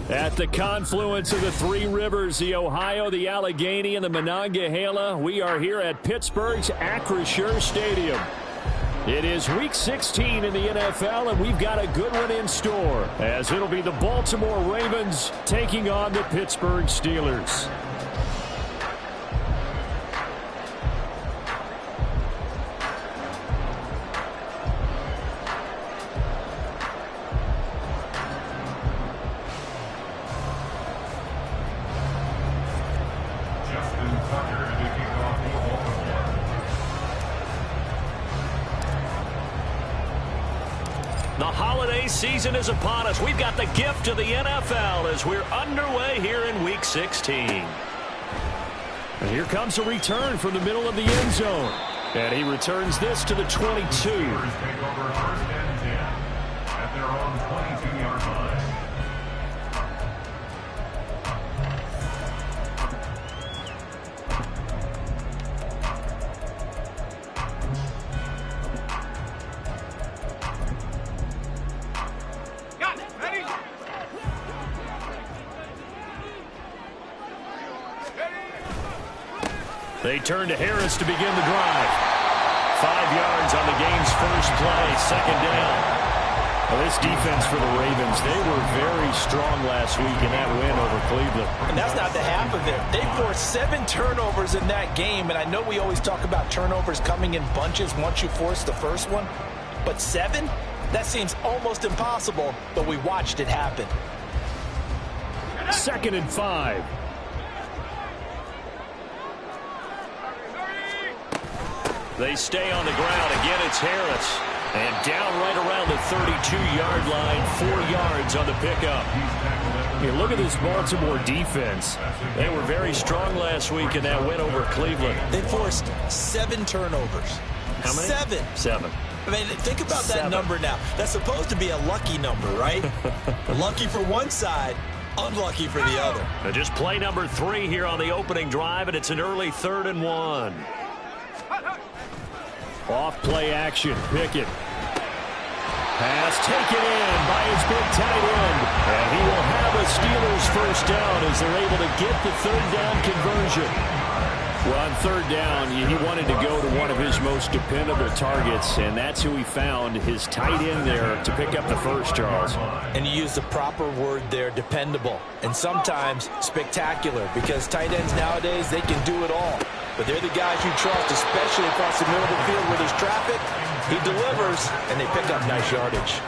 At the confluence of the three rivers, the Ohio, the Allegheny, and the Monongahela, we are here at Pittsburgh's Acrisure Stadium. It is Week 16 in the NFL, and we've got a good one in store, as it'll be the Baltimore Ravens taking on the Pittsburgh Steelers. The holiday season is upon us. We've got the gift of the NFL as we're underway here in Week 16. And here comes a return from the middle of the end zone. And he returns this to the 22. Take over first and 10 at their own 22-yard line. They turn to Harris to begin the drive. 5 yards on the game's first play, second down. Well, this defense for the Ravens, they were very strong last week in that win over Cleveland. And that's not the half of it. They forced 7 turnovers in that game, and I know we always talk about turnovers coming in bunches once you force the first one, but 7? That seems almost impossible, but we watched it happen. 2nd and 5. They stay on the ground. Again, it's Harris. And down right around the 32-yard line, 4 yards on the pickup. Here, look at this Baltimore defense. They were very strong last week in that win over Cleveland. They forced 7 turnovers. How many? 7. 7. I mean, think about that number now. That's supposed to be a lucky number, right? Lucky for one side, unlucky for the other. Now just play number 3 here on the opening drive, and it's an early 3rd and 1. Off play action, Pickett. Pass taken in by his big tight end. And he will have a Steelers first down as they're able to get the 3rd down conversion. Well, on 3rd down, he wanted to go to one of his most dependable targets, and that's who he found, his tight end there, to pick up the first, Charles. And you use the proper word there, dependable, and sometimes spectacular, because tight ends nowadays, they can do it all. But they're the guys you trust, especially across the middle of the field where there's traffic. He delivers, and they pick up nice yardage.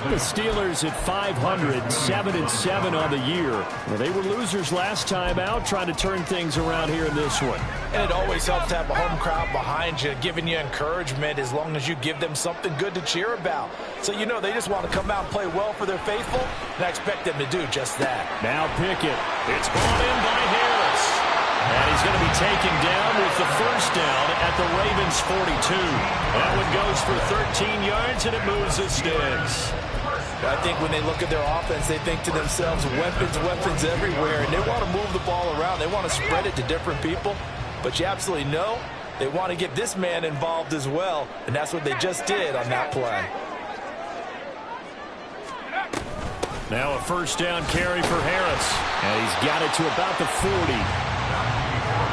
The Steelers at 500, 7-7 on the year. Well, they were losers last time out, trying to turn things around here in this one. And it always helps to have a home crowd behind you, giving you encouragement as long as you give them something good to cheer about. So you know they just want to come out and play well for their faithful, and I expect them to do just that. Now Pickett. It's brought in by Harris. And he's going to be taken down with the first down at the Ravens' 42. That one goes for 13 yards, and it moves the sticks. I think when they look at their offense, they think to themselves, weapons, weapons everywhere, and they want to move the ball around. They want to spread it to different people, but you absolutely know they want to get this man involved as well, and that's what they just did on that play. Now a first down carry for Harris, and he's got it to about the 40.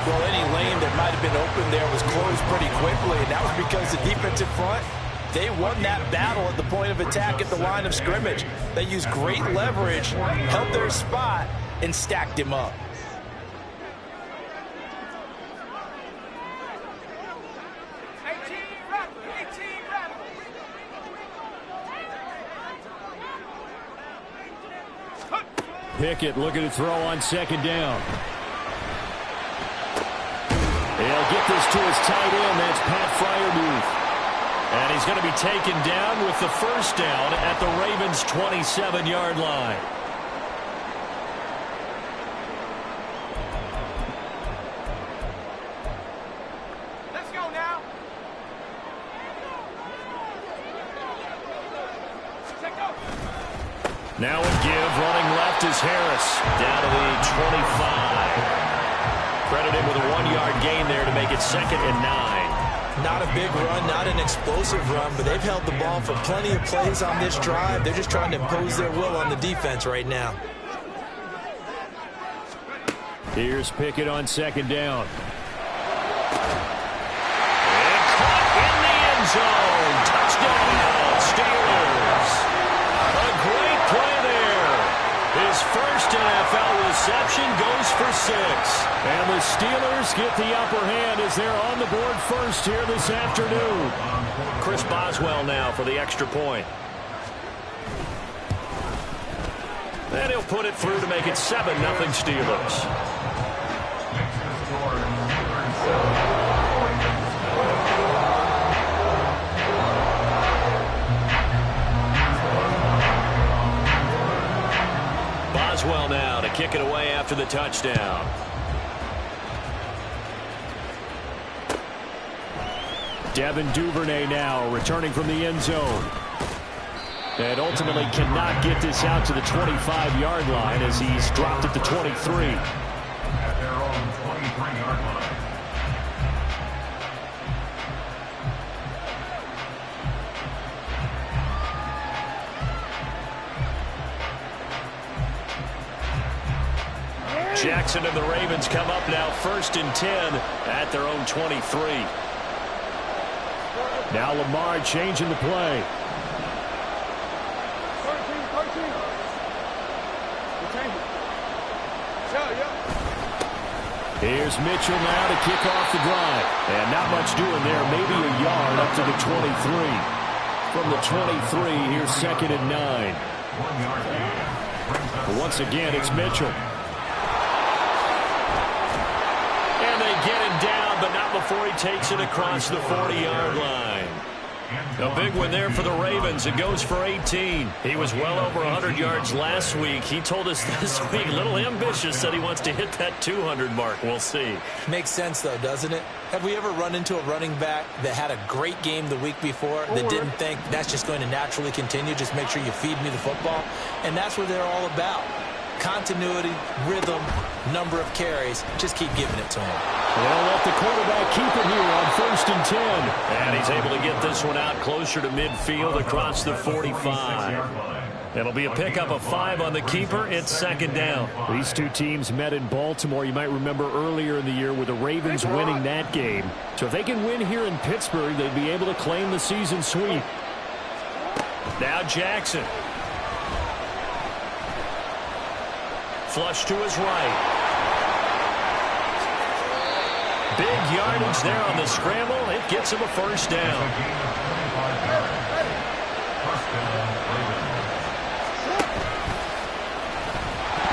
Well, any lane that might have been open there was closed pretty quickly, and that was because the defensive front, they won that battle at the point of attack at the line of scrimmage. They used great leverage, held their spot, and stacked him up. Pickett looking to throw on 2nd down. He'll get this to his tight end. That's Pat Freiermuth. And he's going to be taken down with the first down at the Ravens' 27-yard line. Let's go now. Now a give, running left is Harris. Down to the 25. Credit him with a 1-yard gain there to make it 2nd and 9. Not a big run, not an explosive run, but they've held the ball for plenty of plays on this drive. They're just trying to impose their will on the defense right now. Here's Pickett on 2nd down. And caught in the end zone. Touchdown, Steelers. A great play there. His first NFL reception goes for 6. And the Steelers get the upper hand as they're on the board first here this afternoon. Chris Boswell now for the extra point. And he'll put it through to make it 7-0 Steelers. Boswell now to kick it away after the touchdown. Devin Duvernay now returning from the end zone. And ultimately cannot get this out to the 25-yard line as he's dropped at the 23. At their own 23-yard line. Jackson and the Ravens come up now 1st and 10 at their own 23. Now Lamar changing the play. Here's Mitchell now to kick off the drive. And not much doing there. Maybe a yard up to the 23. From the 23, here's 2nd and 9. 1 yard gain. But once again, it's Mitchell. And they get him down, but not before he takes it across the 40-yard line. A big one there for the Ravens. It goes for 18. He was well over 100 yards last week. He told us this week, a little ambitious, said he wants to hit that 200 mark. We'll see. Makes sense, though, doesn't it? Have we ever run into a running back that had a great game the week before that didn't think that's just going to naturally continue? Just make sure you feed me the football. And that's what they're all about. Continuity, rhythm, number of carries. Just keep giving it to him. They'll let the quarterback keep it here on 1st and 10. And he's able to get this one out closer to midfield across the 45. It'll be a pickup of 5 on the keeper. It's 2nd down. These two teams met in Baltimore. You might remember earlier in the year with the Ravens winning that game. So if they can win here in Pittsburgh, they'd be able to claim the season sweep. Now Jackson. Flush to his right. Big yardage there on the scramble. It gets him a 1st down.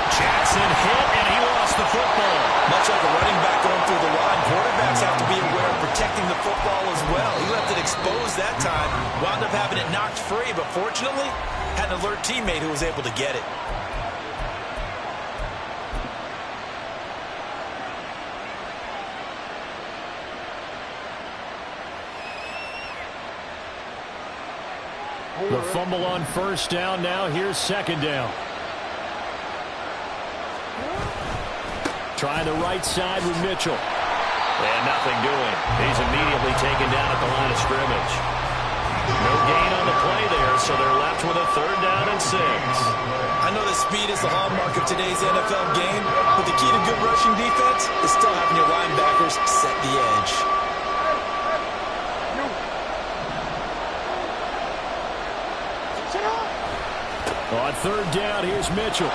Jackson hit, and he lost the football. Much like a running back going through the line, quarterbacks have to be aware of protecting the football as well. He left it exposed that time, wound up having it knocked free, but fortunately, had an alert teammate who was able to get it. The fumble on 1st down. Now here's 2nd down. Trying the right side with Mitchell. And nothing doing. He's immediately taken down at the line of scrimmage. No gain on the play there, so they're left with a 3rd down and 6. I know that speed is the hallmark of today's NFL game, but the key to good rushing defense is still having your linebackers set the edge. On 3rd down, here's Mitchell.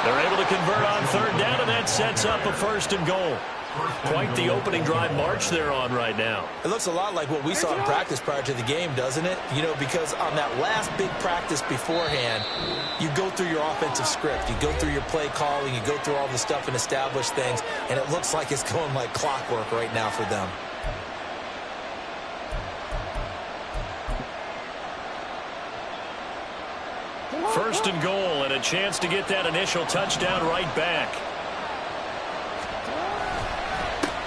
They're able to convert on 3rd down, and that sets up a 1st and goal. Quite the opening drive march they're on right now. It looks a lot like what we saw in practice prior to the game, doesn't it? You know, because on that last big practice beforehand, you go through your offensive script. You go through your play calling. You go through all the stuff and establish things, and it looks like it's going like clockwork right now for them. First and goal, and a chance to get that initial touchdown right back.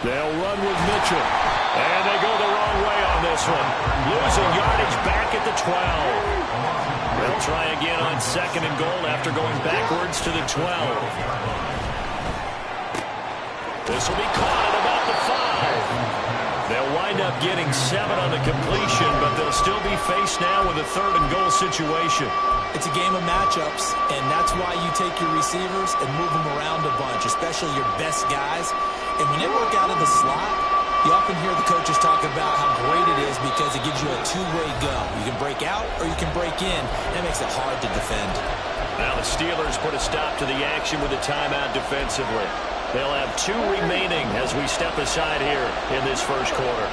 They'll run with Mitchell. And they go the wrong way on this one. Losing yardage back at the 12. They'll try again on 2nd and goal after going backwards to the 12. This will be caught at about the 5. They'll wind up getting 7 on the completion, but they'll still be faced now with a 3rd and goal situation. It's a game of matchups, and that's why you take your receivers and move them around a bunch, especially your best guys. And when they work out of the slot, you often hear the coaches talk about how great it is because it gives you a two-way go. You can break out or you can break in. That makes it hard to defend. Now the Steelers put a stop to the action with a timeout defensively. They'll have 2 remaining as we step aside here in this first quarter.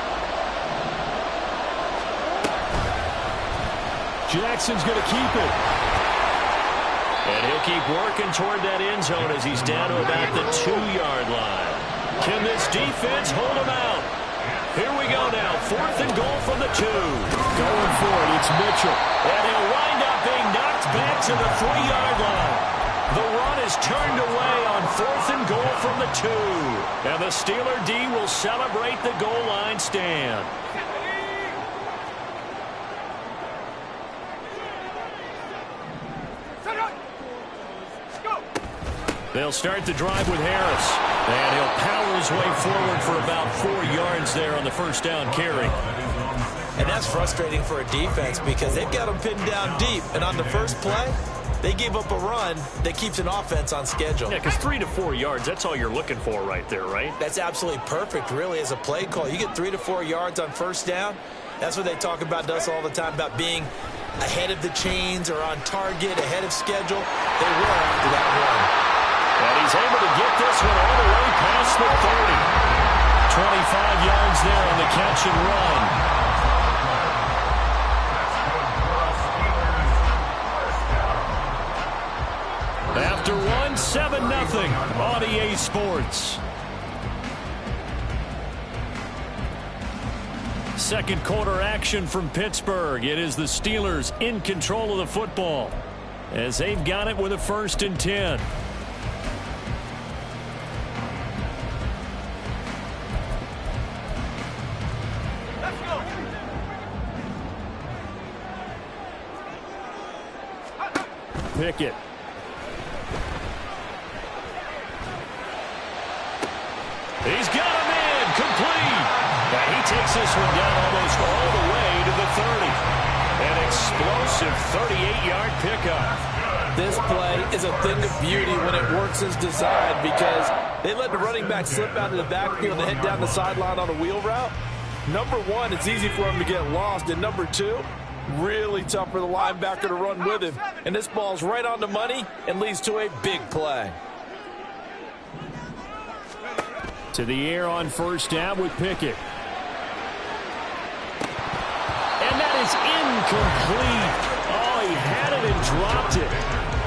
Jackson's going to keep it. And he'll keep working toward that end zone as he's down to about the 2-yard line. Can this defense hold him out? Here we go now. 4th and goal from the 2. Going for it. It's Mitchell. And he'll wind up being knocked back to the 3-yard line. The run is turned away on 4th and goal from the 2. And the Steeler D will celebrate the goal line stand. They'll start the drive with Harris. And he'll power his way forward for about 4 yards there on the first down carry. And that's frustrating for a defense because they've got them pinned down deep. And on the first play, they gave up a run that keeps an offense on schedule. Yeah, because 3 to 4 yards, that's all you're looking for right there, right? That's absolutely perfect, really, as a play call. You get 3 to 4 yards on first down. That's what they talk about to us all the time, about being ahead of the chains or on target, ahead of schedule. They were after that run. And he's able to get this one all the way past the 30. 25 yards there on the catch and run. After one, 7-0 on EA Sports. Second quarter action from Pittsburgh. It is the Steelers in control of the football as they've got it with a 1st and 10. Pickett. He's got him in. Complete. Now he takes this one down almost all the way to the 30. An explosive 38-yard pickup. This play is a thing of beauty when it works as designed because they let the running back slip out of the backfield and head down the sideline on a wheel route. Number 1, it's easy for him to get lost. And number 2, really tough for the linebacker to run with him. And this ball's right on the money and leads to a big play. To the air on first down with Pickett. And that is incomplete. Oh, he had it and dropped it.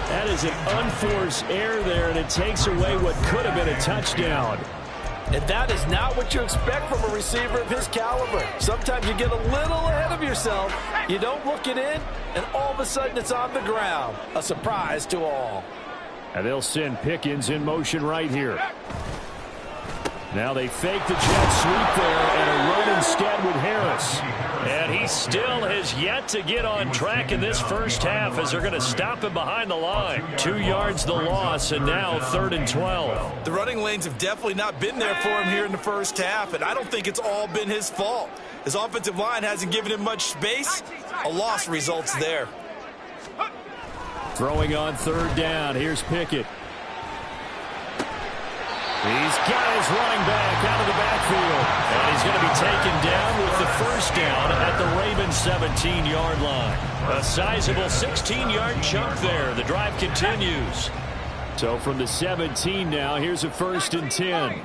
That is an unforced error there, and it takes away what could have been a touchdown. And that is not what you expect from a receiver of his caliber. Sometimes you get a little ahead of yourself. You don't look it in, and all of a sudden it's on the ground. A surprise to all. And they'll send Pickens in motion right here. Now they fake the jet sweep there and a run instead with Harris. And he still has yet to get on track in this first half as they're going to stop him behind the line. 2 yards the loss, and now 3rd and 12. The running lanes have definitely not been there for him here in the first half, and I don't think it's all been his fault. His offensive line hasn't given him much space. A loss results there. Throwing on 3rd down. Here's Pickett. He's got his running back out of the backfield. And he's going to be taken down with the first down at the Ravens' 17-yard line. A sizable 16-yard chunk there. The drive continues. So from the 17 now, here's a 1st and 10.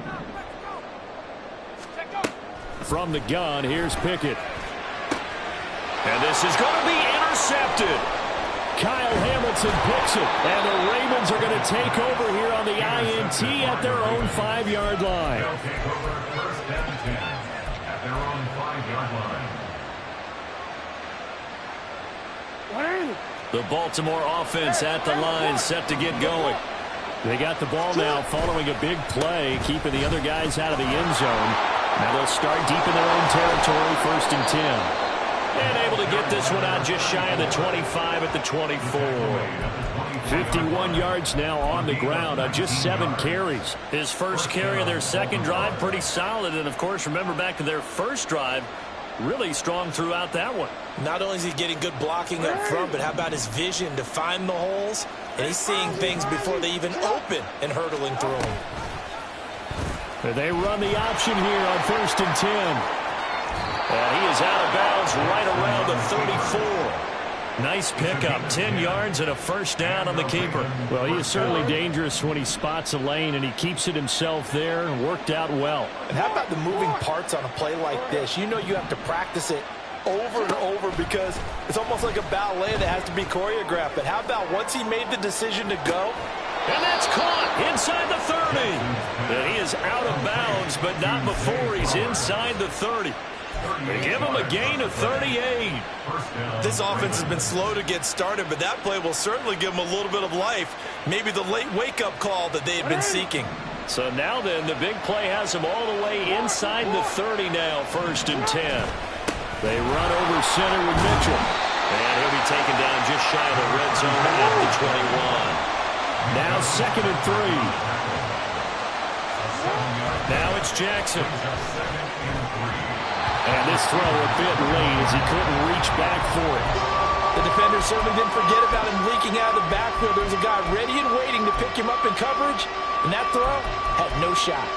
From the gun, here's Pickett. And this is going to be intercepted. Kyle Hamilton picks it, and the Ravens are going to take over here on the INT at their own 5-yard line. They'll take over 1st and 10 at their own 5-yard line. The Baltimore offense at the line, set to get going. They got the ball now following a big play, keeping the other guys out of the end zone. Now they'll start deep in their own territory, 1st and 10. And able to get this one out just shy of the 25 at the 24. 51 yards now on the ground on just 7 carries. His first carry of their second drive, pretty solid. And, of course, remember back to their first drive, really strong throughout that one. Not only is he getting good blocking up front, but how about his vision to find the holes? And he's seeing things before they even open and hurtling through them. They run the option here on 1st and 10. And he is out of bounds right around the 34. Nice pickup, 10 yards and a first down on the keeper. Well, he is certainly dangerous when he spots a lane, and he keeps it himself there and worked out well. And how about the moving parts on a play like this? You know you have to practice it over and over because it's almost like a ballet that has to be choreographed. But how about once he made the decision to go? And that's caught inside the 30. And he is out of bounds, but not before he's inside the 30. They give him a gain of 38. This offense has been slow to get started, but that play will certainly give them a little bit of life. Maybe the late wake-up call that they had been seeking. So now then, the big play has him all the way inside the 30 now, 1st and 10. They run over center with Mitchell. And he'll be taken down just shy of the red zone at the 21. Now 2nd and 3. Now it's Jackson. And this throw a bit late as he couldn't reach back for it. The defender certainly didn't forget about him leaking out of the backfield. There was a guy ready and waiting to pick him up in coverage, and that throw had no shot.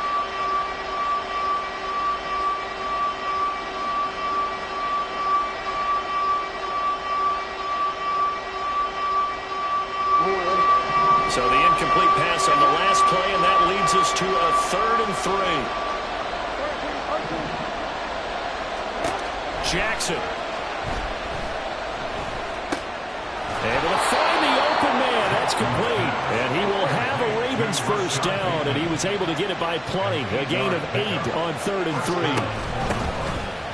So the incomplete pass on the last play, and that leads us to a 3rd and 3. Jackson. Able to find the open man. That's complete. And he will have a Ravens first down, and he was able to get it by plenty. A gain of 8 on 3rd and 3.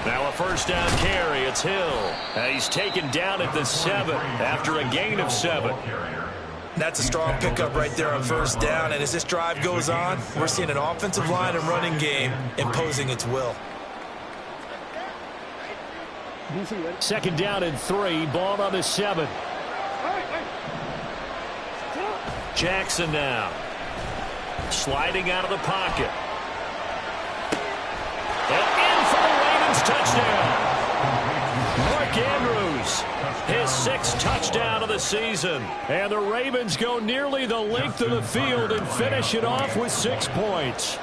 Now a first down carry. It's Hill. He's taken down at the 7 after a gain of 7. That's a strong pickup right there on first down. And as this drive goes on, we're seeing an offensive line and running game imposing its will. 2nd down and 3. Ball on the 7. Jackson now. Sliding out of the pocket. And in for the Ravens touchdown. Mark Andrews, his 6th touchdown of the season. And the Ravens go nearly the length of the field and finish it off with 6 points.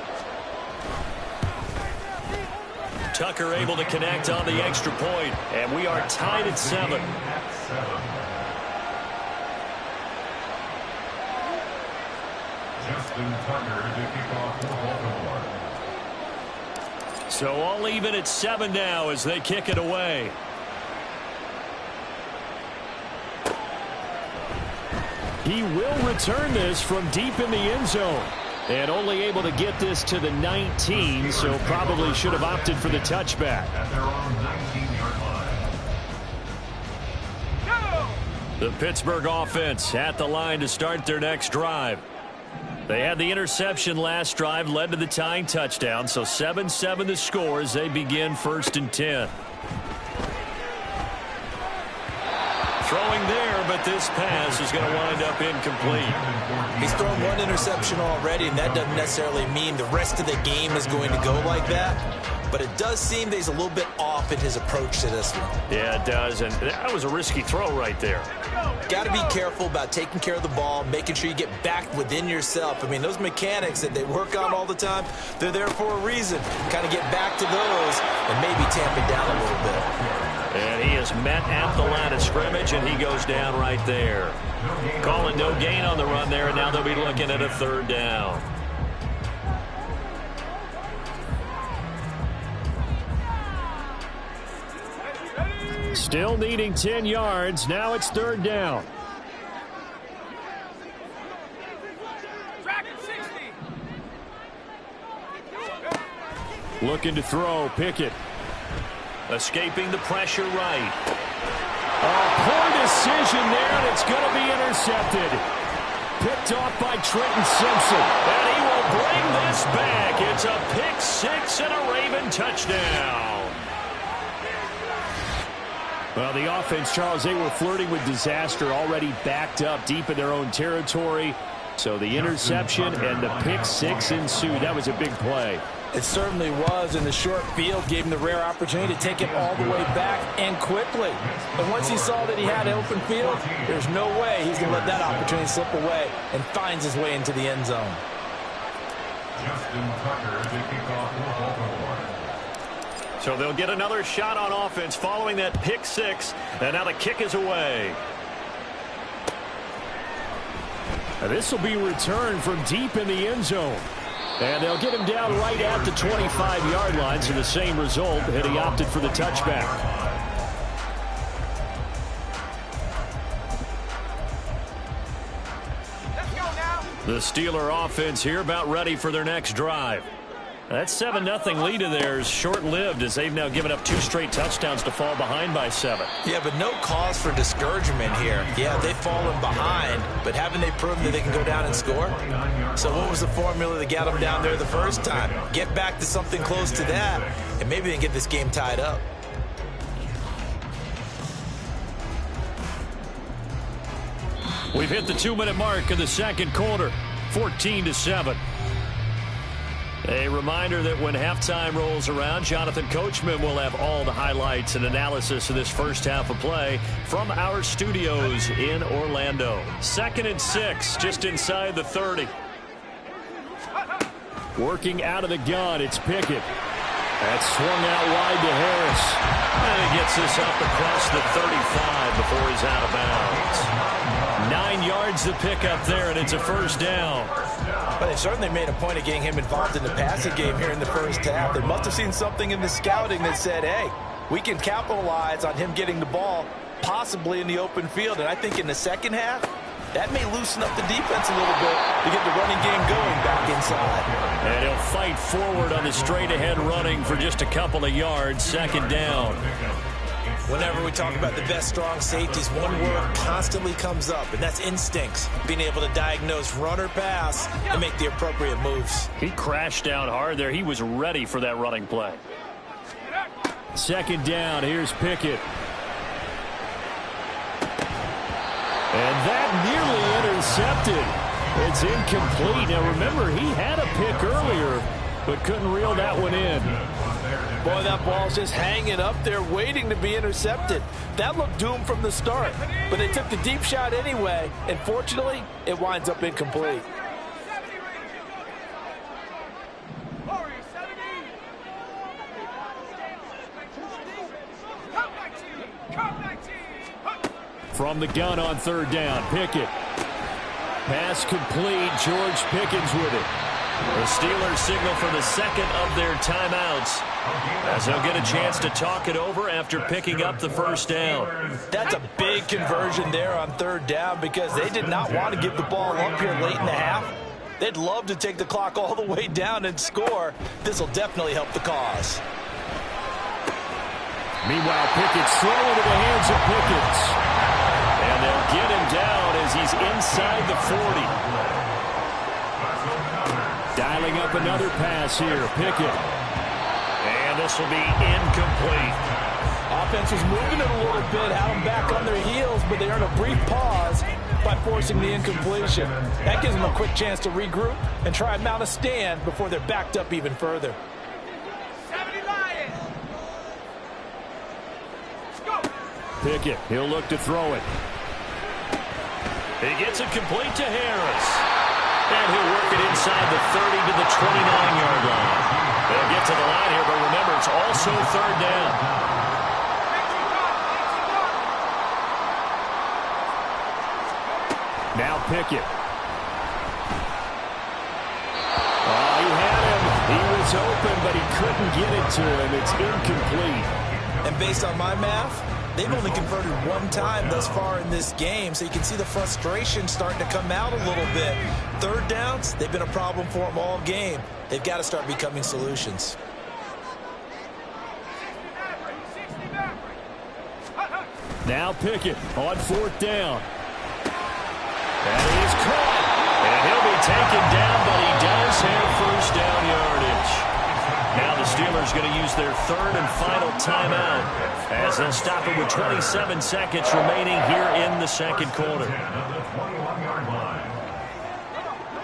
Tucker able to connect on the extra point, and we are tied at 7. Justin Tucker to kick off for Baltimore. So all even at 7 now as they kick it away. He will return this from deep in the end zone. And only able to get this to the 19, so probably should have opted for the touchback. At their own 19-yard line. The Pittsburgh offense at the line to start their next drive. They had the interception last drive, led to the tying touchdown, so 7-7 the score as they begin 1st and 10. Throwing there, but this pass is going to wind up incomplete. He's thrown one interception already, and that doesn't necessarily mean the rest of the game is going to go like that. But it does seem that he's a little bit off in his approach to this one. Yeah, it does, and that was a risky throw right there. Got to be careful about taking care of the ball, making sure you get back within yourself. I mean, those mechanics that they work on all the time, they're there for a reason. Kind of get back to those and maybe tamp it down a little bit. And he is met at the line of scrimmage, and he goes down right there. Calling no gain on the run there, and now they'll be looking at a 3rd down. Still needing 10 yards. Now it's 3rd down. Looking to throw. Pickett. Escaping the pressure right. Poor decision there, and it's going to be intercepted. Picked off by Trenton Simpson. And he will bring this back. It's a pick six and a Raven touchdown. Well, the offense, Charles, they were flirting with disaster, already backed up deep in their own territory. So the interception and the pick six ensued. That was a big play. It certainly was, and the short field gave him the rare opportunity to take it all the way back and quickly. And once he saw that he had an open field, there's no way he's going to let that opportunity slip away, and finds his way into the end zone. Justin Tucker to kick off for Baltimore. So they'll get another shot on offense following that pick six, and now the kick is away. This will be returned from deep in the end zone. And they'll get him down right at the 25-yard line, so the same result, and he opted for the touchback. The Steeler offense here about ready for their next drive. That 7-0 lead of theirs short-lived as they've now given up 2 straight touchdowns to fall behind by 7. Yeah, but no cause for discouragement here. Yeah, they've fallen behind, but haven't they proven that they can go down and score? So what was the formula that got them down there the first time? Get back to something close to that, and maybe they can get this game tied up. We've hit the 2-minute mark of the second quarter, 14-7. A reminder that when halftime rolls around, Jonathan Coachman will have all the highlights and analysis of this first half of play from our studios in Orlando. 2nd and 6, just inside the 30. Working out of the gun, it's Pickett. That's swung out wide to Harris. And he gets this up across the 35 before he's out of bounds. 9 yards to pick up there, and it's a first down. But they certainly made a point of getting him involved in the passing game here in the first half. They must have seen something in the scouting that said, hey, we can capitalize on him getting the ball, possibly in the open field. And I think in the second half, that may loosen up the defense a little bit to get the running game going back inside. And he'll fight forward on the straight-ahead running for just a couple of yards, 2nd down. Whenever we talk about the best strong safeties, one word constantly comes up, and that's instincts. Being able to diagnose run or pass and make the appropriate moves. He crashed down hard there. He was ready for that running play. 2nd down. Here's Pickett. And that nearly intercepted. It's incomplete. Now, remember, he had a pick earlier, but couldn't reel that one in. Boy, that ball's just hanging up there waiting to be intercepted. That looked doomed from the start, but they took the deep shot anyway, and fortunately, it winds up incomplete. From the gun on 3rd down, Pickett. Pass complete. George Pickens with it. The Steelers signal for the second of their timeouts as they'll get a chance to talk it over after picking up the first down. That's a big conversion there on 3rd down because they did not want to give the ball up here late in the half. They'd love to take the clock all the way down and score. This will definitely help the cause. Meanwhile, Pickett's thrown into the hands of Pickens. And they'll get him down as he's inside the 40. Dialing up another pass here, Pickett. And this will be incomplete. Offense was moving it a little bit, had them back on their heels, but they earned a brief pause by forcing the incompletion. That gives them a quick chance to regroup and try and mount a stand before they're backed up even further. Pickett, he'll look to throw it. He gets it complete to Harris. And he'll work it inside the 30 to the 29-yard line. They'll get to the line here, but remember, it's also 3rd down. Now Pickett. Oh, he had him. He was open, but he couldn't get it to him. It's incomplete. And based on my math, they've only converted 1 time thus far in this game, so you can see the frustration starting to come out a little bit. 3rd downs, they've been a problem for them all game. They've got to start becoming solutions. Now Pickett on 4th down. And he's caught. And he'll be taken down, but he does have first down yardage. going to use their third and final timeout as they'll stop it with 27 seconds remaining here in the second quarter.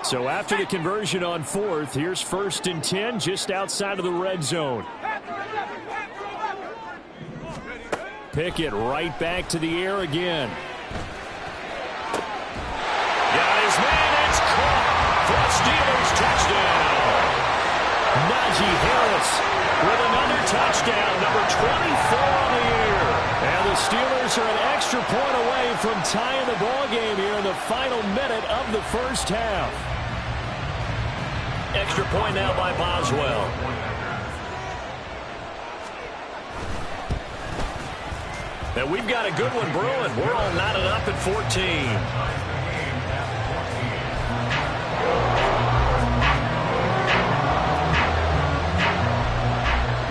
So after the conversion on fourth, here's 1st and 10 just outside of the red zone. Pickett right back to the air again. Got his man, it's caught for a Steelers touchdown. Najee Harris with another touchdown, number 24 on the year. And the Steelers are an extra point away from tying the ball game here in the final minute of the first half. Extra point now by Boswell. And we've got a good one brewing. We're all knotted up at 14.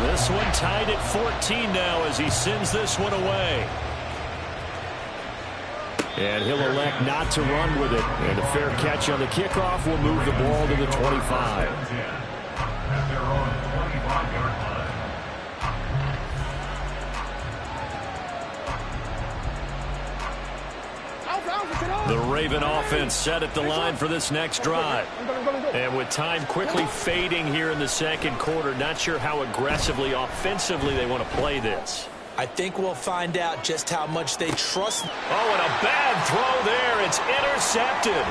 This one tied at 14 now as he sends this one away. And he'll elect not to run with it. And a fair catch on the kickoff will move the ball to the 25. At their own 25-yard line. The Raven offense set at the line for this next drive. And with time quickly fading here in the second quarter, not sure how aggressively, offensively they want to play this. I think we'll find out just how much they trust. Oh, and a bad throw there. It's intercepted.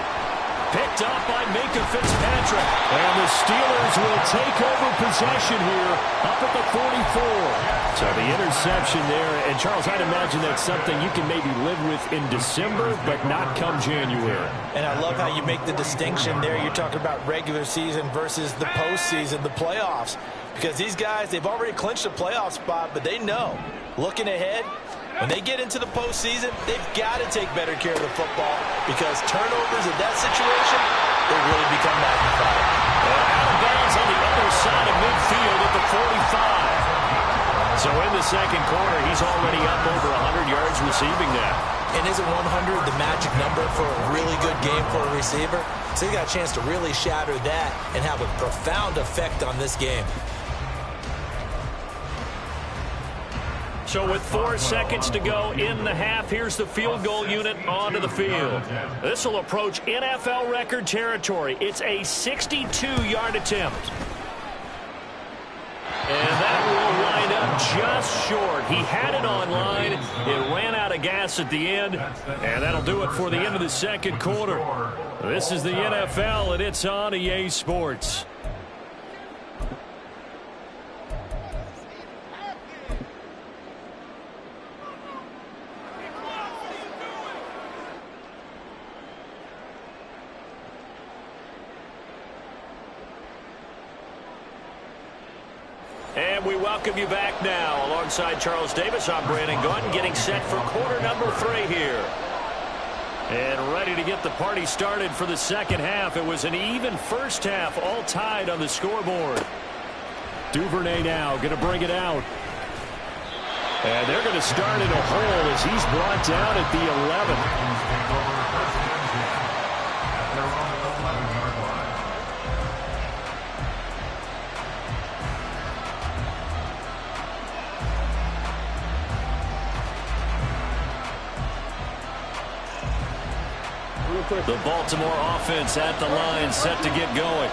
Picked up by Minka Fitzpatrick. And the Steelers will take over possession here up at the 44. So the interception there. And, Charles, I'd imagine that's something you can maybe live with in December, but not come January. And I love how you make the distinction there. You're talking about regular season versus the postseason, the playoffs. Because these guys, they've already clinched a playoff spot, but they know, looking ahead, when they get into the postseason, they've got to take better care of the football because turnovers in that situation, they really become magnified. Out of bounds on the other side of midfield at the 45. So in the second quarter, he's already up over 100 yards receiving now. And isn't 100 the magic number for a really good game for a receiver? So he got a chance to really shatter that and have a profound effect on this game. So with 4 seconds to go in the half, here's the field goal unit onto the field. This will approach NFL record territory. It's a 62-yard attempt. And that will wind up just short. He had it on line. It ran out of gas at the end. And that'll do it for the end of the second quarter. This is the NFL, and it's on EA Sports. And we welcome you back now. Alongside Charles Davis, I'm Brandon Gaudin, getting set for quarter number 3 here. And ready to get the party started for the second half. It was an even first half, all tied on the scoreboard. Duvernay now going to bring it out. And they're going to start in a hole as he's brought down at the 11. The Baltimore offense at the line, set to get going.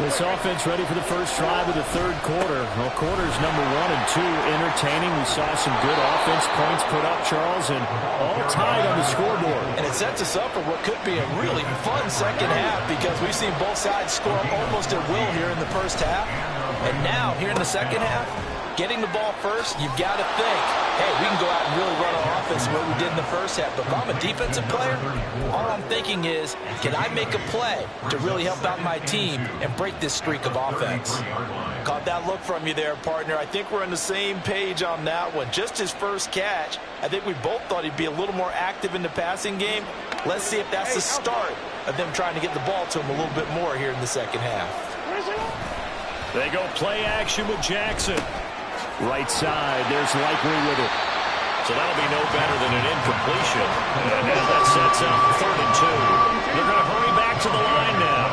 This offense ready for the first drive of the third quarter. Well, quarters number 1 and 2 entertaining. We saw some good offense points put up, Charles, and all tied on the scoreboard. And it sets us up for what could be a really fun second half because we've seen both sides score almost at will here in the first half. And now, here in the second half, getting the ball first, you've got to think, hey, we can go out and really run our offense what we did in the first half. But if I'm a defensive player, all I'm thinking is, can I make a play to really help out my team and break this streak of offense? Caught that look from you there, partner. I think we're on the same page on that one. Just his first catch, I think we both thought he'd be a little more active in the passing game. Let's see if that's the start of them trying to get the ball to him a little bit more here in the second half. They go play action with Jackson. Right side, there's Likely with it. So that'll be no better than an incompletion. And now that sets up 3rd and 2. They're going to hurry back to the line now.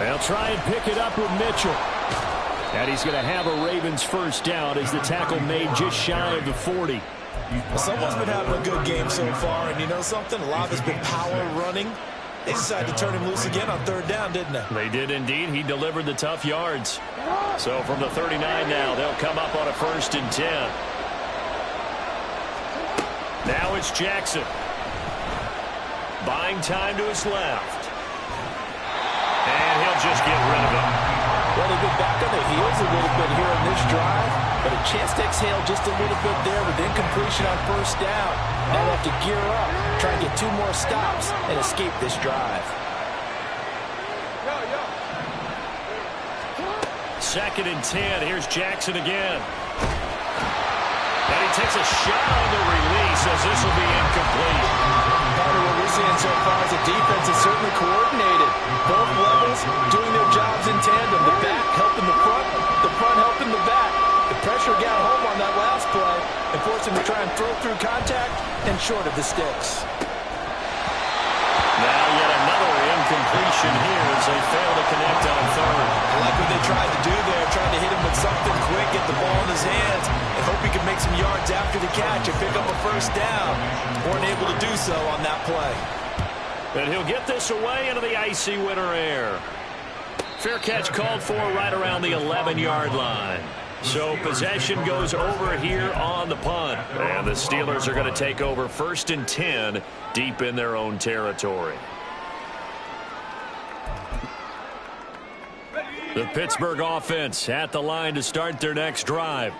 They'll try and pick it up with Mitchell. And he's going to have a Ravens first down as the tackle made just shy of the 40. Well, someone's been having a good game so far, and you know something? A lot has been power running. They decided to turn him loose again on third down, didn't they? They did indeed. He delivered the tough yards. So from the 39 now, they'll come up on a 1st and 10. Now it's Jackson. Buying time to his left. And he'll just get rid of it. Well, they've been back on their heels a little bit here in this drive, but a chance to exhale just a little bit there with incompletion on 1st down. Now they have to gear up, try and get 2 more stops, and escape this drive. 2nd and 10. Here's Jackson again. And he takes a shot on the release as this will be incomplete. Part of what we're seeing so far is the defense is certainly coordinated. Both levels doing their jobs in tandem. The back helping the front helping the back. The pressure got home on that last play and forced him to try and throw through contact and short of the sticks. Now yet another incompletion here as they fail to connect on 3rd. I like what they tried to do there, trying to hit him with something quick, get the ball in his hands, and hope he can make some yards after the catch and pick up a 1st down. Weren't able to do so on that play. And he'll get this away into the icy winter air. Fair catch called for right around the 11-yard line. So possession goes over here on the punt. And the Steelers are going to take over 1st and 10 deep in their own territory. The Pittsburgh offense at the line to start their next drive.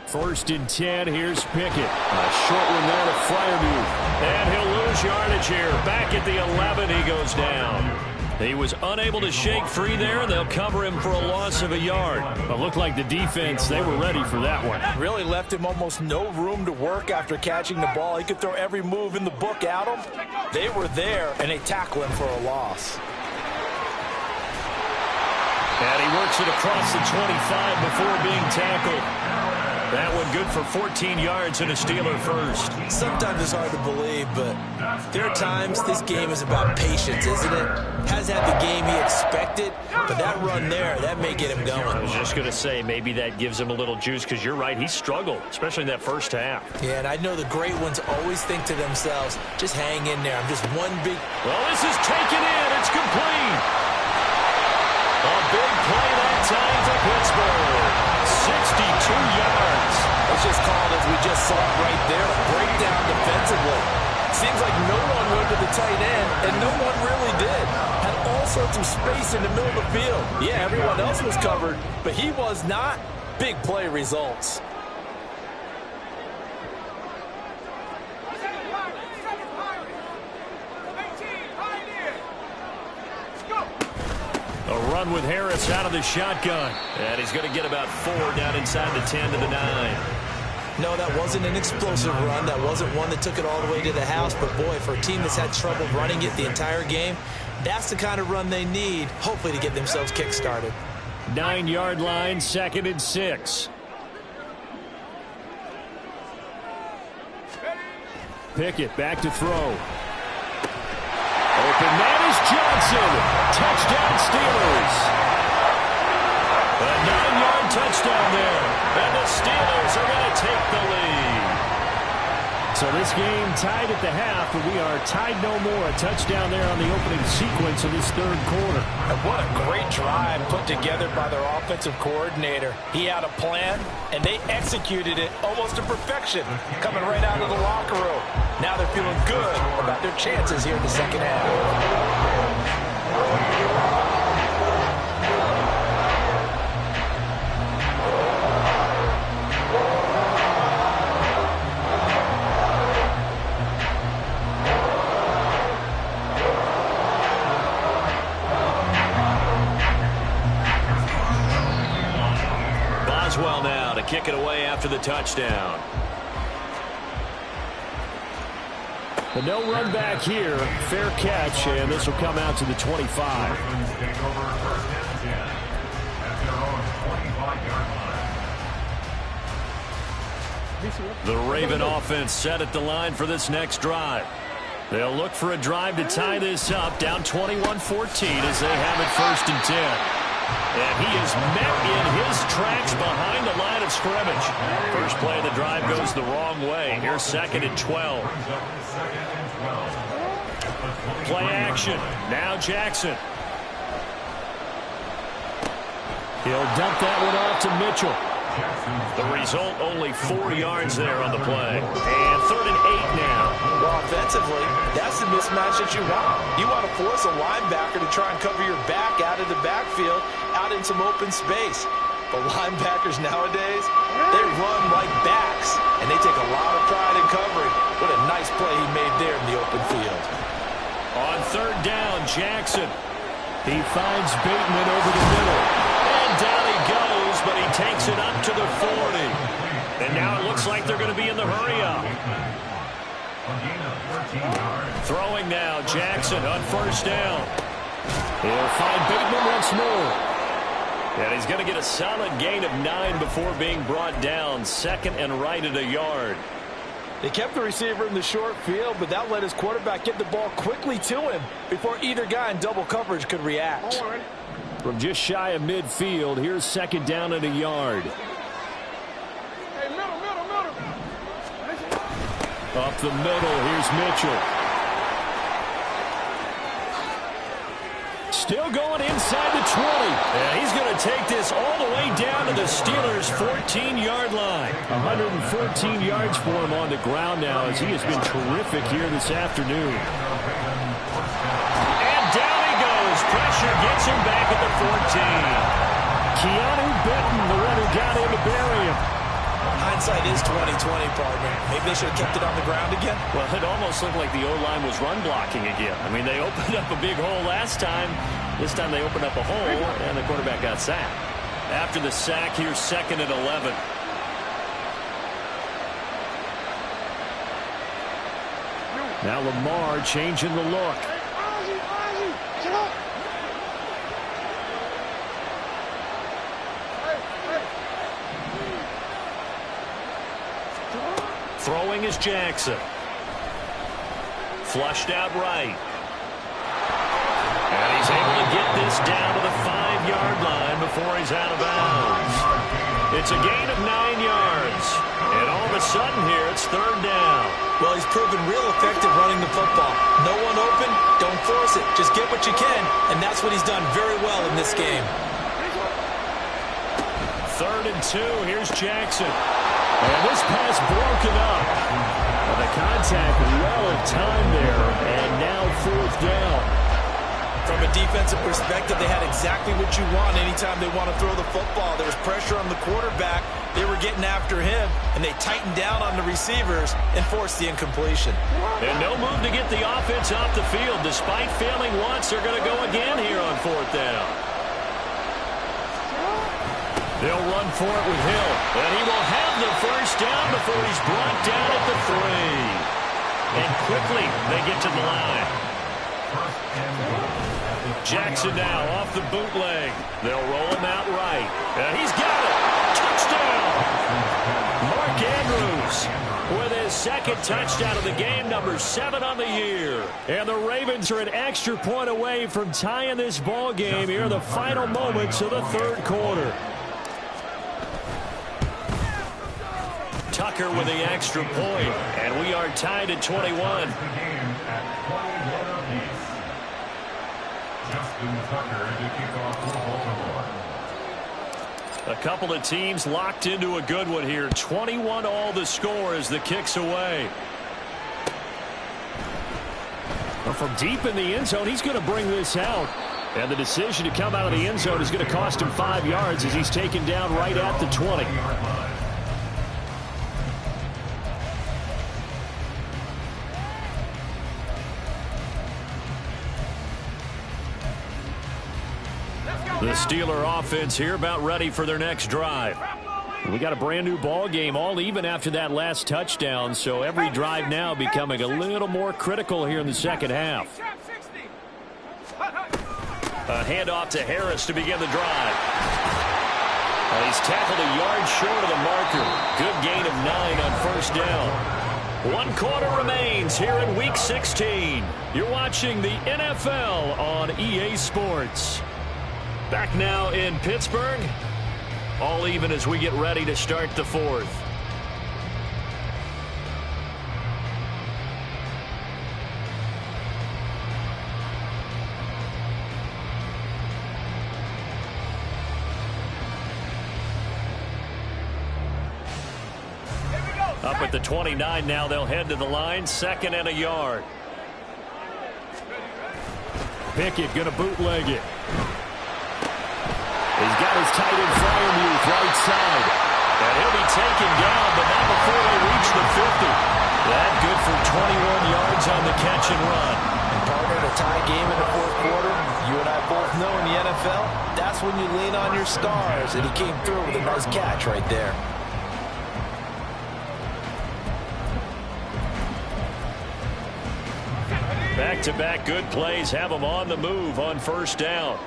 First and 10, here's Pickett. A short one there to Freiermuth. And he'll lose yardage here. Back at the 11, he goes down. He was unable to shake free there. They'll cover him for a loss of a yard. It looked like the defense, they were ready for that one. Really left him almost no room to work after catching the ball. He could throw every move in the book at him. They were there, and they tackle him for a loss. And he works it across the 25 before being tackled. That one good for 14 yards and a Steeler first. Sometimes it's hard to believe, but there are times this game is about patience, isn't it? Hasn't had the game he expected, but that run there, that may get him going. I was just going to say, maybe that gives him a little juice, because you're right, he struggled, especially in that first half. Yeah, and I know the great ones always think to themselves, just hang in there. I'm just one big... Well, this is taken in. It's complete. A big play that time for Pittsburgh. 62 yards. It's just called, as we just saw right there, a breakdown defensively. Seems like no one went to the tight end, and no one really did. Had all sorts of space in the middle of the field. Yeah, everyone else was covered, but he was not. Big play results. A run with Harris out of the shotgun. And he's going to get about 4 down inside the 10 to the 9. No, that wasn't an explosive run. That wasn't one that took it all the way to the house. But, boy, for a team that's had trouble running it the entire game, that's the kind of run they need, hopefully, to get themselves kick-started. 9-yard line, 2nd and 6. Pickett back to throw. Open man is Johnson. Touchdown Steelers. A 9-yard touchdown there. And the Steelers are going to take the lead. So this game tied at the half, but we are tied no more. A touchdown there on the opening sequence of this 3rd quarter. And what a great drive put together by their offensive coordinator. He had a plan, and they executed it almost to perfection, coming right out of the locker room. Now they're feeling good about their chances here in the second half. Boswell now to kick it away after the touchdown. But no run back here. Fair catch, and this will come out to the 25. Take over 1st and 10 at their own 25-yard line. The Raven offense set at the line for this next drive. They'll look for a drive to tie this up, down 21-14 as they have it 1st and 10. And he is met in his tracks behind the line of scrimmage. First play of the drive goes the wrong way. Here's 2nd and 12. Play action. Now Jackson. He'll dump that one off to Mitchell. The result, only 4 yards there on the play. And 3rd and 8 now. Well, offensively, that's the mismatch that you want. You want to force a linebacker to try and cover your back out of the backfield, out in some open space. But linebackers nowadays, they run like backs, and they take a lot of pride in covering. What a nice play he made there in the open field. On 3rd down, Jackson. He finds Bateman over the middle. And down he goes, but he takes it up to the 40. And now it looks like they're going to be in the hurry-up. Throwing now, Jackson on 1st down. He'll find Bateman once more. And he's going to get a solid gain of 9 before being brought down. 2nd and right at a yard. They kept the receiver in the short field, but that let his quarterback get the ball quickly to him before either guy in double coverage could react. From just shy of midfield, here's 2nd down and a yard. Up the middle, here's Mitchell. Still going inside the 20. And he's going to take this all the way down to the Steelers' 14-yard line. 114 yards for him on the ground now as he has been terrific here this afternoon. And down he goes. Pressure gets him back at the 14. Keanu Benton, the one who got in to bury him. Hindsight is 20/20, partner. Maybe they should have kept it on the ground again. Well, it almost looked like the O-line was run blocking again. I mean, they opened up a big hole last time. This time they opened up a hole, and the quarterback got sacked. After the sack, here's 2nd and 11. Now Lamar changing the look. Throwing is Jackson. Flushed out right. And he's able to get this down to the 5-yard line before he's out of bounds. It's a gain of 9 yards. And all of a sudden here, it's 3rd down. Well, he's proven real effective running the football. No one open, don't force it. Just get what you can, and that's what he's done very well in this game. 3rd and 2, here's Jackson. And this pass broken up. The contact well in time there, and now 4th down. From a defensive perspective, they had exactly what you want anytime they want to throw the football. There was pressure on the quarterback. They were getting after him, and they tightened down on the receivers and forced the incompletion. And no move to get the offense off the field. Despite failing once, they're going to go again here on 4th down. They'll run for it with Hill. And he will have the 1st down before he's brought down at the 3. And quickly, they get to the line. Jackson now off the bootleg. They'll roll him out right. And he's got it. Touchdown. Mark Andrews with his 2nd touchdown of the game, number 7 on the year. And the Ravens are an extra point away from tying this ball game here in the final moments of the 3rd quarter. Tucker with the extra point, and we are tied at 21. A couple of teams locked into a good one here. 21 all the score as the kick's away. Well, from deep in the end zone, he's going to bring this out. And the decision to come out of the end zone is going to cost him 5 yards as he's taken down right at the 20. The Steeler offense here about ready for their next drive. We got a brand new ball game, all even after that last touchdown, so every drive now becoming a little more critical here in the 2nd half. A handoff to Harris to begin the drive. And he's tackled a yard short of the marker. Good gain of 9 on first down. 1 quarter remains here in Week 16. You're watching the NFL on EA Sports. Back now in Pittsburgh. All even as we get ready to start the fourth. Up at the 29 now, they'll head to the line, 2nd and a yard. Pickett going to bootleg it. He's got his tight end Freiermuth right side. And he'll be taken down, but not before they reach the 50. That good for 21 yards on the catch and run. And partner, in a tie game in the fourth quarter, you and I both know in the NFL, that's when you lean on your stars. And he came through with a nice catch right there. Back-to-back good plays have them on the move on first down.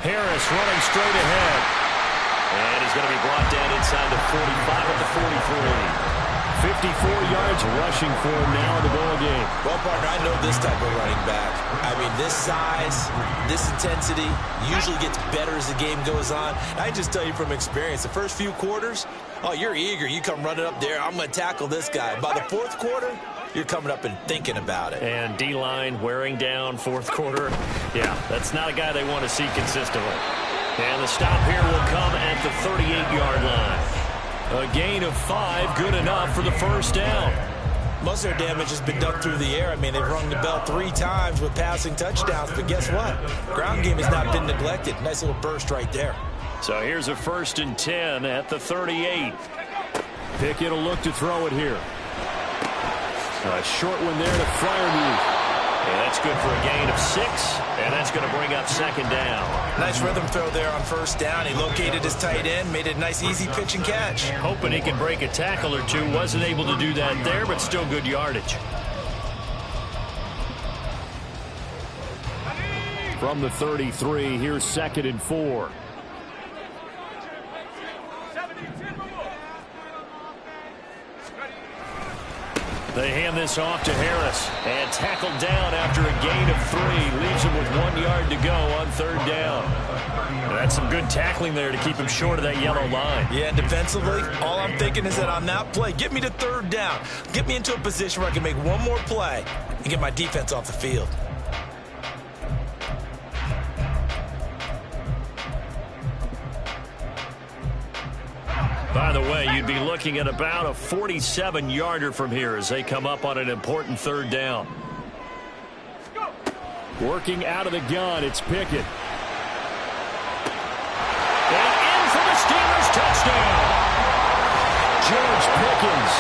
Harris running straight ahead. And he's going to be brought down inside the 45 at the 43. 54 yards rushing for him now in the ball game. Well, partner, I know this type of running back. I mean, this size, this intensity usually gets better as the game goes on. I just tell you from experience, the first few quarters, oh, you're eager. You come running up there, I'm going to tackle this guy. By the fourth quarter, you're coming up and thinking about it. And D-line wearing down fourth quarter. Yeah, that's not a guy they want to see consistently. And the stop here will come at the 38-yard line. A gain of 5, good enough for the first down. Most of their damage has been done through the air. I mean, they've rung the bell 3 times with passing touchdowns, but guess what? Ground game has not been neglected. Nice little burst right there. So here's a 1st and 10 at the 38. Pickett will look to throw it here. A short one there to Freiermuth. And that's good for a gain of 6, and that's going to bring up 2nd down. Nice rhythm throw there on first down. He located his tight end, made it a nice easy pitch and catch. Hoping he can break a tackle or two. Wasn't able to do that there, but still good yardage. From the 33, here's 2nd and 4. They hand this off to Harris. And tackled down after a gain of 3. Leaves him with 1 yard to go on 3rd down. That's some good tackling there to keep him short of that yellow line. Yeah, defensively, all I'm thinking is that on that play, get me to 3rd down. Get me into a position where I can make one more play and get my defense off the field. By the way, you'd be looking at about a 47-yarder from here as they come up on an important 3rd down. Working out of the gun, it's Pickett. And in for the Steelers touchdown. George Pickens.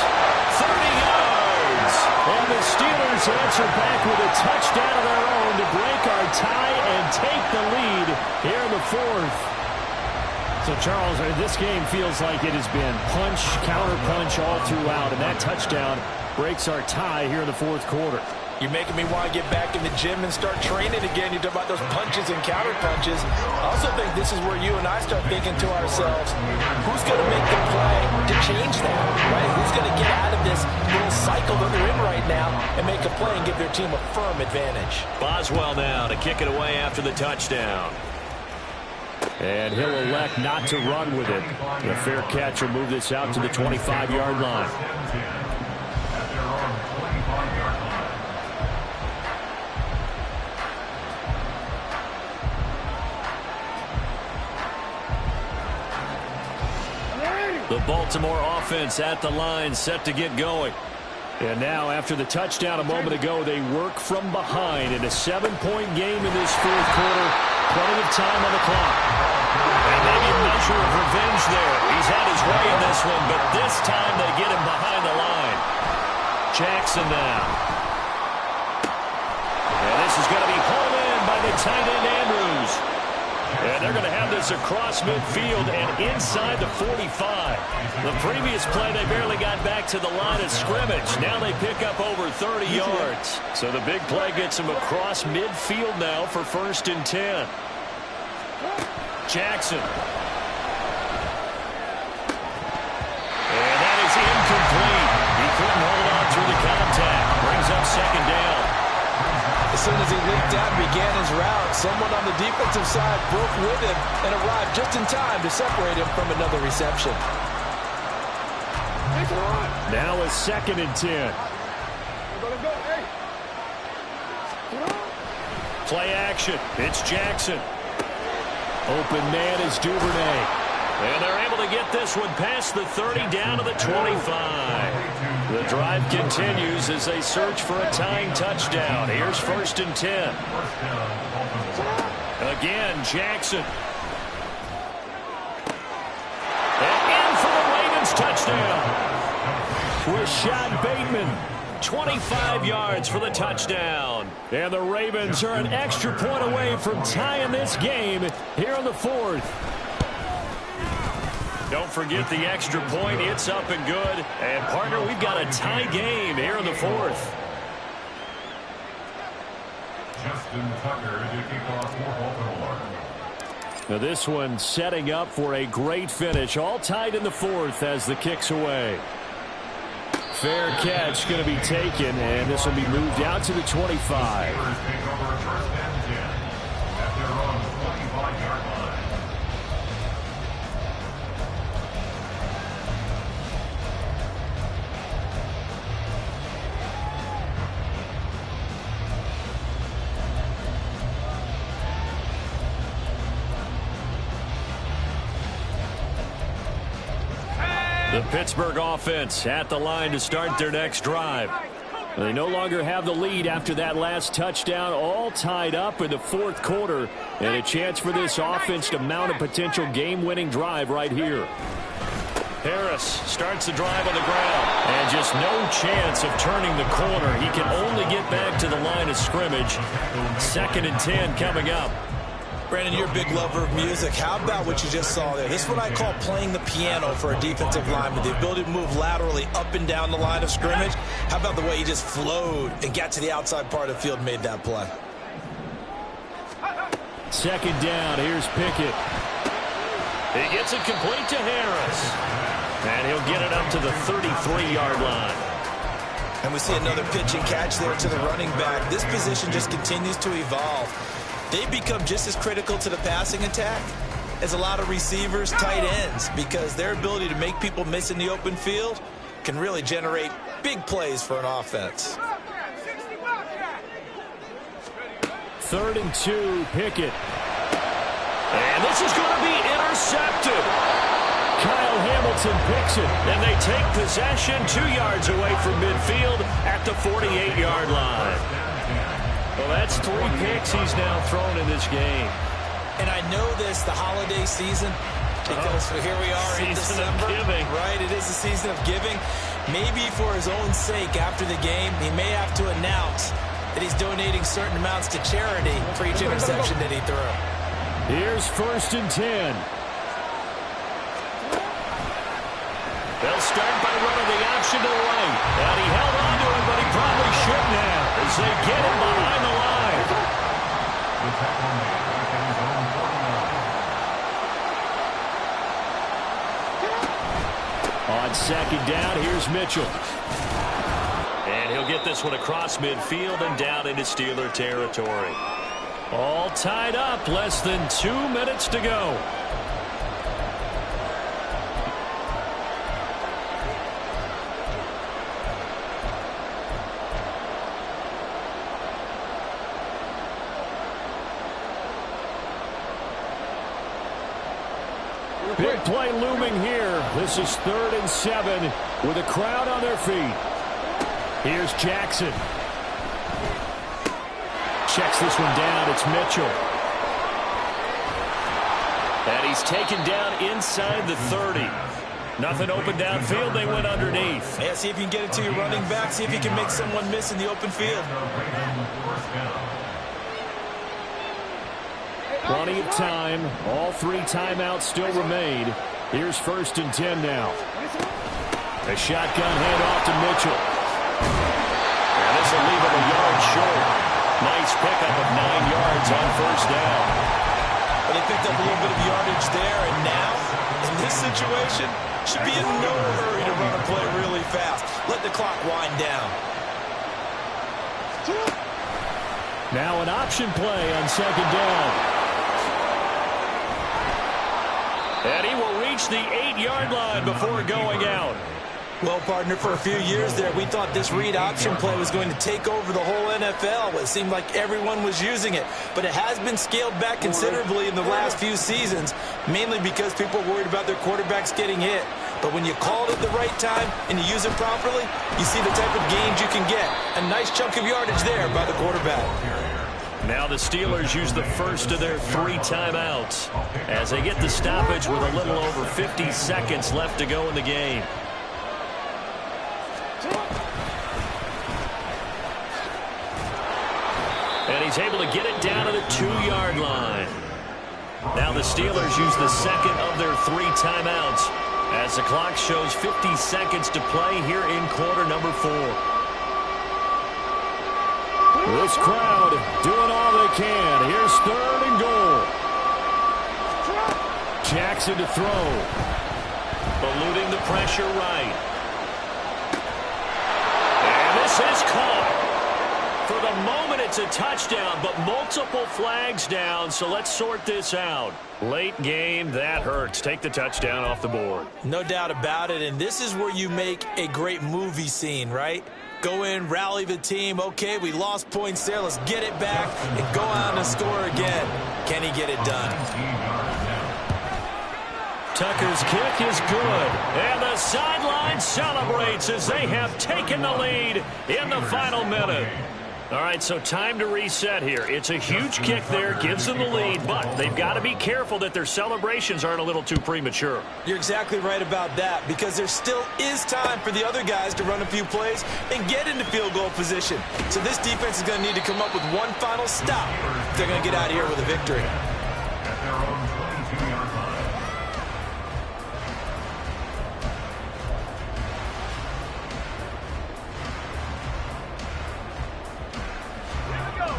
30 yards. And the Steelers answer back with a touchdown of their own to break our tie and take the lead here in the 4th. So, Charles, this game feels like it has been punch, counter-punch all throughout, and that touchdown breaks our tie here in the 4th quarter. You're making me want to get back in the gym and start training again. You talk about those punches and counter-punches. I also think this is where you and I start thinking to ourselves, who's going to make the play to change that, right? Who's going to get out of this little cycle that they're in right now and make a play and give their team a firm advantage? Boswell now to kick it away after the touchdown. And he'll elect not to run with it. A fair catch will move this out to the 25-yard line. The Baltimore offense at the line, set to get going. And now, after the touchdown a moment ago, they work from behind in a 7-point game in this 4th quarter. Plenty of time on the clock. And maybe a measure of revenge there. He's had his way in this one, but this time they get him behind the line. Jackson now. And this is going to be hauled in by the tight end Andrews. And they're going to have this across midfield and inside the 45. The previous play, they barely got back to the line of scrimmage. Now they pick up over 30 yards. So the big play gets them across midfield now for 1st and 10. Jackson. And that is incomplete. He couldn't hold on through the contact. Brings up 2nd down. As soon as he leaped out and began his route, someone on the defensive side broke with him and arrived just in time to separate him from another reception. Now a 2nd and 10. Play action. It's Jackson. Open man is Duvernay. And they're able to get this one past the 30 down to the 25. The drive continues as they search for a tying touchdown. Here's 1st and 10. Again, Jackson. And in for the Ravens touchdown. Rashad Bateman. 25 yards for the touchdown. And the Ravens are an extra point away from tying this game here in the 4th. Don't forget the extra point. It's up and good. And, partner, we've got a tie game here in the 4th. Justin Tucker to kick off for Baltimore. Now this one setting up for a great finish. All tied in the 4th as the kick's away. Fair catch going to be taken, and this will be moved out to the 25. The Pittsburgh offense at the line to start their next drive. They no longer have the lead after that last touchdown, all tied up in the 4th quarter, and a chance for this offense to mount a potential game-winning drive right here. Harris starts the drive on the ground, and just no chance of turning the corner. He can only get back to the line of scrimmage. 2nd and 10 coming up. Brandon, you're a big lover of music. How about what you just saw there? This is what I call playing the piano for a defensive lineman. The ability to move laterally up and down the line of scrimmage. How about the way he just flowed and got to the outside part of the field and made that play? 2nd down. Here's Pickett. He gets it complete to Harris. And he'll get it up to the 33-yard line. And we see another pitch and catch there to the running back. This position just continues to evolve. They become just as critical to the passing attack as a lot of receivers, tight ends, because their ability to make people miss in the open field can really generate big plays for an offense. 3rd and 2, Pickett. And this is going to be intercepted. Kyle Hamilton picks it. And they take possession 2 yards away from midfield at the 48-yard line. Well, that's 3 picks he's now thrown in this game. And I know this, the holiday season, because here we are in December. Season of giving. Right, it is the season of giving. Maybe for his own sake after the game, he may have to announce that he's donating certain amounts to charity for each interception that he threw. Here's 1st and 10. They'll start by running the option to the right. And he held on to it, but he probably shouldn't have as they get him behind the line. The tackle made back at his own 49. On 2nd down, here's Mitchell. And he'll get this one across midfield and down into Steeler territory. All tied up, less than 2 minutes to go. Big play looming here. This is 3rd and 7 with a crowd on their feet. Here's Jackson. Checks this one down. It's Mitchell. And he's taken down inside the 30. Nothing open downfield. They went underneath. Yeah, see if you can get it to your running back. See if you can make someone miss in the open field. Plenty of time. All 3 timeouts still remain. Here's 1st and 10 now. A shotgun handoff to Mitchell. And this will leave him a yard short. Nice pickup of 9 yards on 1st down. Well, they picked up a little bit of yardage there, and now, in this situation, should be in no hurry to run a play really fast. Let the clock wind down. Now an option play on 2nd down. And he will reach the 8-yard line before going out. Well, partner, for a few years there, we thought this read option play was going to take over the whole NFL. It seemed like everyone was using it. But it has been scaled back considerably in the last few seasons, mainly because people are worried about their quarterbacks getting hit. But when you call it at the right time and you use it properly, you see the type of gains you can get. A nice chunk of yardage there by the quarterback. Now the Steelers use the first of their 3 timeouts as they get the stoppage with a little over 50 seconds left to go in the game. And he's able to get it down to the 2-yard line. Now the Steelers use the second of their 3 timeouts as the clock shows 50 seconds to play here in quarter number 4. This crowd doing all they can. Here's 3rd and goal. Jackson to throw. Eluding the pressure right. And this is caught. For the moment, it's a touchdown, but multiple flags down, so let's sort this out. Late game, that hurts. Take the touchdown off the board. No doubt about it, and this is where you make a great movie scene, right? Go in, rally the team. Okay, we lost points there. Let's get it back and go out and score again. Can he get it done? Tucker's kick is good, and the sideline celebrates as they have taken the lead in the final minute. All right, so time to reset here. It's a huge kick there, gives them the lead, but they've got to be careful that their celebrations aren't a little too premature. You're exactly right about that, because there still is time for the other guys to run a few plays and get into field goal position. So this defense is going to need to come up with one final stop if they're going to get out of here with a victory. At their own 22-yard line.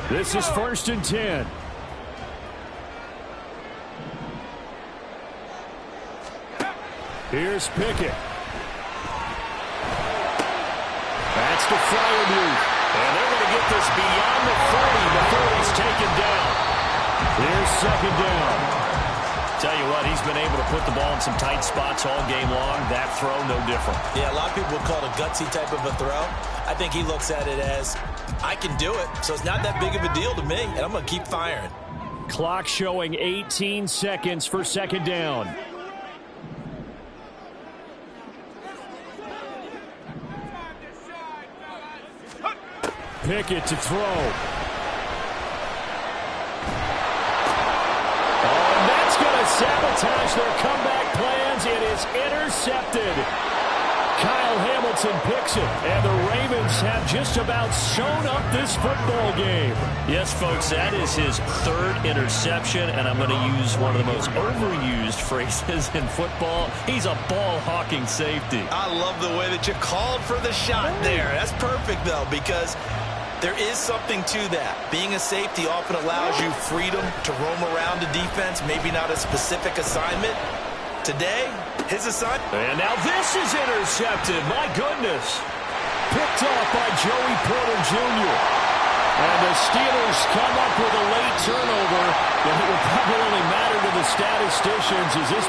This is 1st and 10. Here's Pickett. That's the Freiermuth. And they're going to get this beyond the 40 before he's taken down. Here's 2nd down. Tell you what, he's been able to put the ball in some tight spots all game long. That throw, no different. Yeah, a lot of people would call it a gutsy type of a throw. I think he looks at it as, I can do it, so it's not that big of a deal to me, and I'm going to keep firing. Clock showing 18 seconds for 2nd down. Pickett to throw. Sabotage their comeback plans. It is intercepted. Kyle Hamilton picks it, and the Ravens have just about sewn up this football game. Yes, folks, that is his 3rd interception, and I'm going to use one of the most overused phrases in football. He's a ball-hawking safety. I love the way that you called for the shot there. That's perfect, though, because there is something to that. Being a safety often allows you freedom to roam around a defense, maybe not a specific assignment. Today, his assignment. And now this is intercepted. My goodness. Picked off by Joey Porter Jr. And the Steelers come up with a late turnover, and it will probably only matter to the statisticians as this